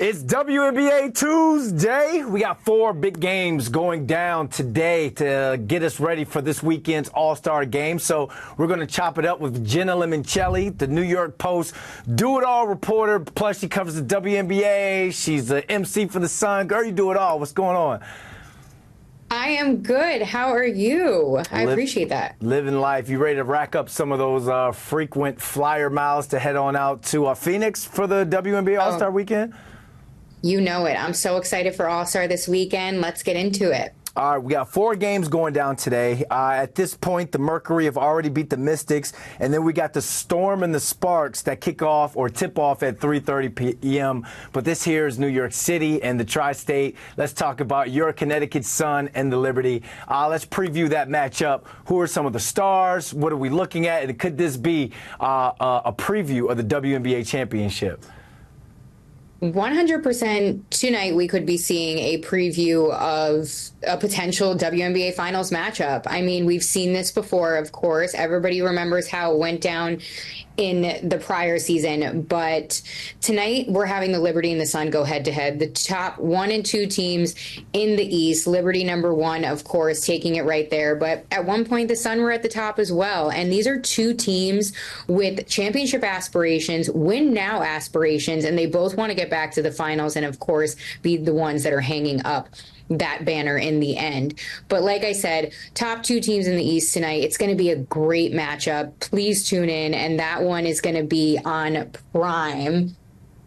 It's WNBA Tuesday. We got 4 big games going down today to get us ready for this weekend's All-Star game. So we're going to chop it up with Jenna Lemoncelli, the New York Post do-it-all reporter. Plus, she covers the WNBA. She's the MC for the Sun. Girl, you do it all. What's going on? I am good. How are you? I appreciate that. Living life. You ready to rack up some of those frequent flyer miles to head on out to Phoenix for the WNBA All-Star Weekend? You know it. I'm so excited for All-Star this weekend. Let's get into it. All right, we got 4 games going down today. At this point, the Mercury have already beat the Mystics, and then we got the Storm and the Sparks that kick off or tip off at 3:30 p.m. But this here is New York City and the Tri-State. Let's talk about your Connecticut Sun and the Liberty. Let's preview that matchup. Who are some of the stars? What are we looking at? And could this be a preview of the WNBA championship? 100% tonight we could be seeing a preview of a potential WNBA Finals matchup. I mean, we've seen this before, of course. Everybody remembers how it went down in the prior season, but tonight we're having the Liberty and the Sun go head-to-head. The top 1 and 2 teams in the East. Liberty #1, of course, taking it right there. But at one point, the Sun were at the top as well. And these are 2 teams with championship aspirations, win-now aspirations, and they both want to get back to the finals and, of course, be the ones that are hanging up that banner in the end. But like I said, top 2 teams in the East tonight. It's going to be a great matchup. Please tune in. And that one is going to be on Prime.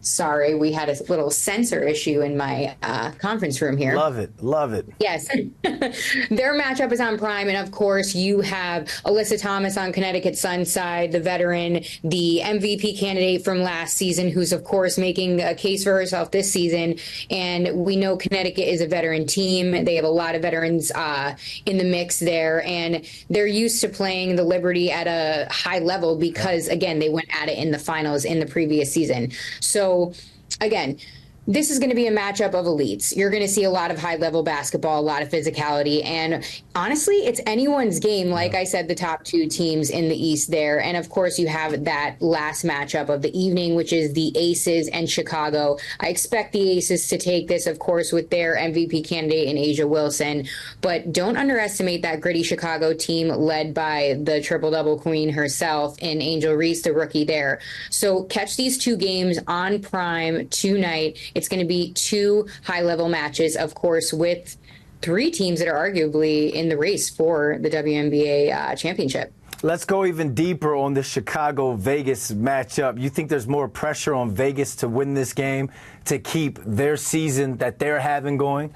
Sorry, we had a little sensor issue in my conference room here. Love it. Love it. Yes. Their matchup is on Prime. And, of course, you have Alyssa Thomas on Connecticut Sun's side, the veteran, the MVP candidate from last season, who's, of course, making a case for herself this season. And we know Connecticut is a veteran team. They have a lot of veterans in the mix there. And they're used to playing the Liberty at a high level because, again, they went at it in the finals in the previous season. So, again, this is going to be a matchup of elites. You're going to see a lot of high-level basketball, a lot of physicality, and honestly, it's anyone's game. Like I said, the top 2 teams in the East there. And, of course, you have that last matchup of the evening, which is the Aces and Chicago. I expect the Aces to take this, of course, with their MVP candidate in A'ja Wilson. But don't underestimate that gritty Chicago team led by the triple-double queen herself in Angel Reese, the rookie there. So catch these 2 games on Prime tonight. It's going to be 2 high-level matches, of course, with 3 teams that are arguably in the race for the WNBA championship. Let's go even deeper on the Chicago-Vegas matchup. You think there's more pressure on Vegas to win this game, to keep their season that they're having going?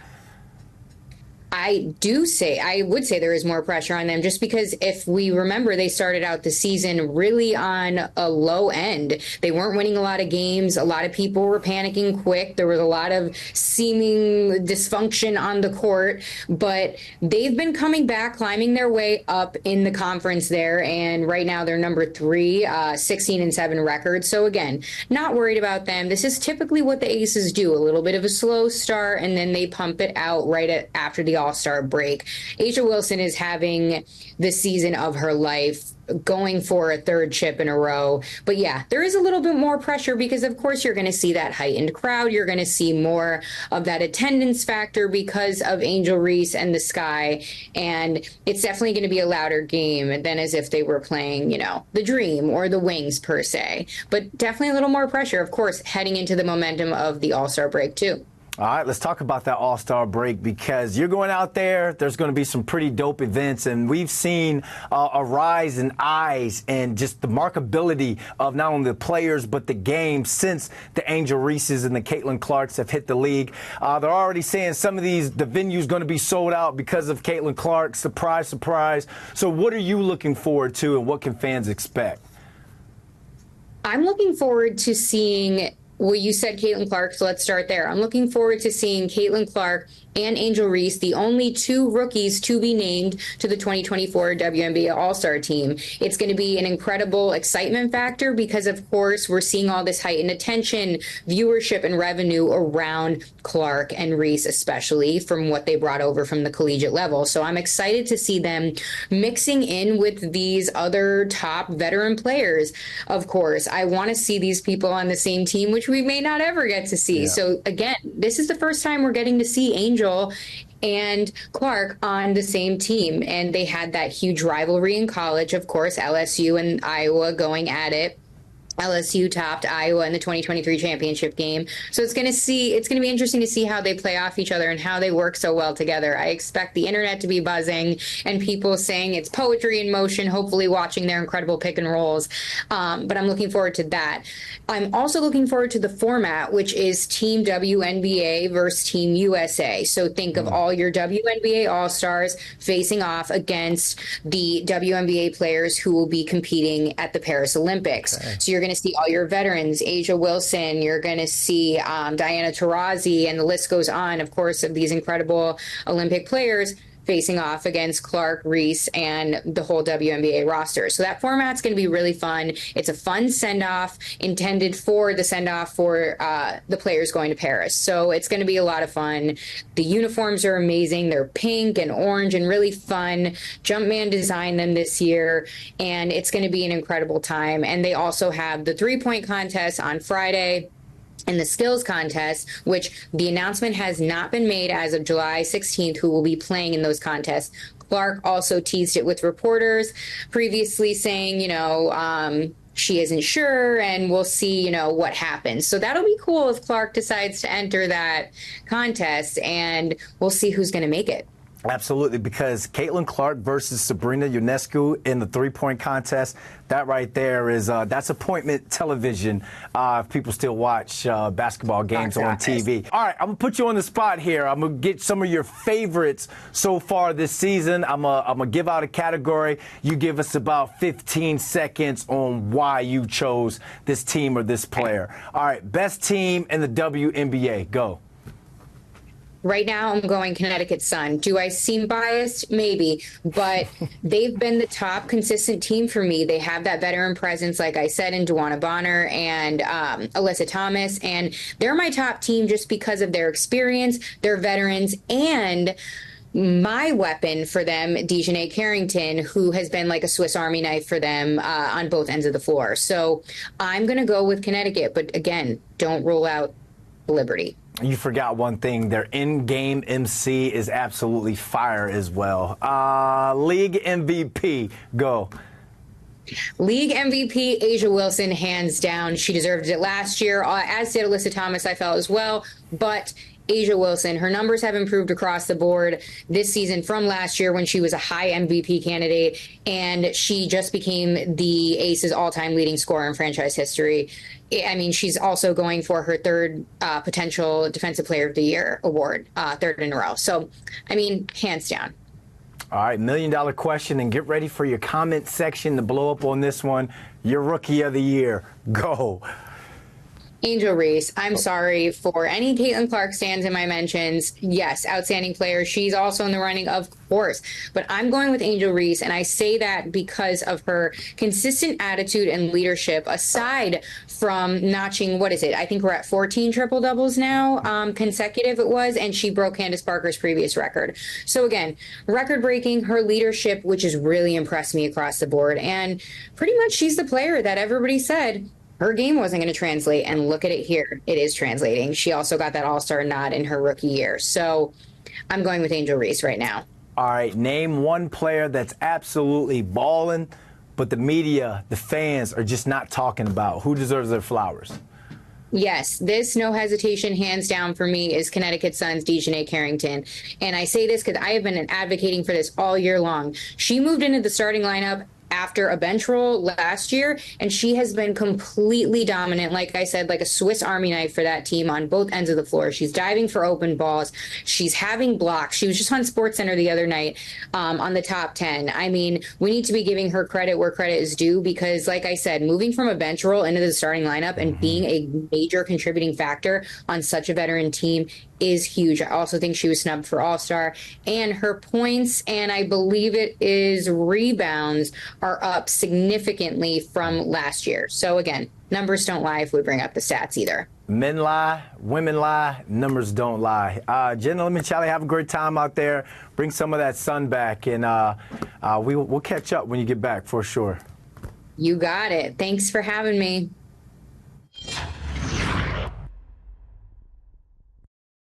I would say there is more pressure on them just because if we remember, they started out the season really on a low end. They weren't winning a lot of games. A lot of people were panicking quick. There was a lot of seeming dysfunction on the court, but they've been coming back, climbing their way up in the conference there. And right now they're #3, 16-7 record. So again, not worried about them. This is typically what the Aces do, a little bit of a slow start, and then they pump it out after the All-Star break. A'ja Wilson is having the season of her life, going for a 3rd chip in a row. But yeah, there is a little bit more pressure because, of course, you're going to see that heightened crowd. You're going to see more of that attendance factor because of Angel Reese and the Sky. And it's definitely going to be a louder game than as if they were playing, the Dream or the Wings per se. But definitely a little more pressure, of course, heading into the momentum of the All-Star break, too. All right, let's talk about that All-Star break because you're going out there. There's going to be some pretty dope events, and we've seen a rise in eyes and just the markability of not only the players but the game since the Angel Reeses and the Caitlin Clarks have hit the league. They're already saying some of the venues going to be sold out because of Caitlin Clark. Surprise, surprise. So what are you looking forward to, and what can fans expect? I'm looking forward to seeing. Well, you said Caitlin Clark, so let's start there. I'm looking forward to seeing Caitlin Clark and Angel Reese, the only 2 rookies to be named to the 2024 WNBA All-Star team. It's going to be an incredible excitement factor because, of course, we're seeing all this heightened attention, viewership, and revenue around Clark and Reese, especially from what they brought over from the collegiate level. So I'm excited to see them mixing in with these other top veteran players. Of course, I want to see these people on the same team, which we may not ever get to see. Yeah. So again, this is the first time we're getting to see Angel and Clark on the same team. And they had that huge rivalry in college, of course, LSU and Iowa going at it. LSU topped Iowa in the 2023 championship game. So it's going to be interesting to see how they play off each other and how they work so well together. I expect the internet to be buzzing and people saying it's poetry in motion, hopefully watching their incredible pick and rolls. But I'm looking forward to that. I'm also looking forward to the format, which is Team WNBA versus Team USA. So think of all your WNBA All-Stars facing off against the WNBA players who will be competing at the Paris Olympics. Okay. So you're going to see all your veterans, Asia Wilson, you're going to see Diana Taurasi, and the list goes on, of course, of these incredible Olympic players facing off against Clark, Reese, and the whole WNBA roster. So that format's going to be really fun. It's a fun send-off intended for the send-off for the players going to Paris. So it's going to be a lot of fun. The uniforms are amazing. They're pink and orange and really fun. Jumpman designed them this year, and it's going to be an incredible time. And they also have the three-point contest on Friday and the skills contest, which the announcement has not been made as of July 16th, who will be playing in those contests. Clark also teased it with reporters previously saying, she isn't sure and we'll see, what happens. So that'll be cool if Clark decides to enter that contest, and we'll see who's going to make it. Absolutely, because Caitlin Clark versus Sabrina Ionescu in the three-point contest, that right there is that's appointment television. If people still watch basketball games on TV. All right, I'm gonna put you on the spot here. I'm gonna get some of your favorites so far this season. I'm gonna give out a category. You give us about 15 seconds on why you chose this team or this player. All right, best team in the WNBA. Go. Right now, I'm going Connecticut Sun. Do I seem biased? Maybe, but they've been the top consistent team for me. They have that veteran presence, like I said, in Dewana Bonner and Alyssa Thomas, and they're my top team just because of their experience, their veterans, and my weapon for them, Dejanay Carrington, who has been like a Swiss Army knife for them on both ends of the floor. So I'm going to go with Connecticut, but again, don't rule out Liberty. You forgot one thing. Their in-game MC is absolutely fire as well. League MVP, go. League MVP, Asia Wilson, hands down. She deserved it last year, as did Alyssa Thomas, I felt as well. But Asia Wilson, her numbers have improved across the board this season from last year when she was a high MVP candidate, and she just became the Aces all-time leading scorer in franchise history. I mean, she's also going for her third potential Defensive Player of the Year award, third in a row. So, I mean, hands down. All right, $1 million question, and get ready for your comment section to blow up on this one. Your Rookie of the Year. Go. Angel Reese. I'm sorry for any Caitlin Clark stands in my mentions. Yes, outstanding player. She's also in the running, of course. But I'm going with Angel Reese, and I say that because of her consistent attitude and leadership, aside from notching, what is it? I think we're at 14 triple-doubles now, consecutive it was, and she broke Candace Parker's previous record. So again, record-breaking, her leadership, which has really impressed me across the board. And pretty much she's the player that everybody said her game wasn't going to translate, and look at it here. It is translating. She also got that All-Star nod in her rookie year. So I'm going with Angel Reese right now. All right, name one player that's absolutely balling, but the media, the fans are just not talking about. Who deserves their flowers? Yes, this, no hesitation, hands down for me, is Connecticut Sun's Dejanay Carrington. And I say this because I have been advocating for this all year long. She moved into the starting lineup after a bench role last year, and she has been completely dominant, like I said, like a Swiss Army knife for that team on both ends of the floor. She's diving for open balls. She's having blocks. She was just on SportsCenter the other night on the top 10. I mean, we need to be giving her credit where credit is due because, like I said, moving from a bench role into the starting lineup and being a major contributing factor on such a veteran team is huge. I also think she was snubbed for All-Star, and her points, and I believe it is rebounds, are up significantly from last year. So again, numbers don't lie if we bring up the stats either. Men lie, women lie, numbers don't lie. Jenna Lemoncelli, have a great time out there. Bring some of that sun back, and we'll catch up when you get back for sure. You got it. Thanks for having me.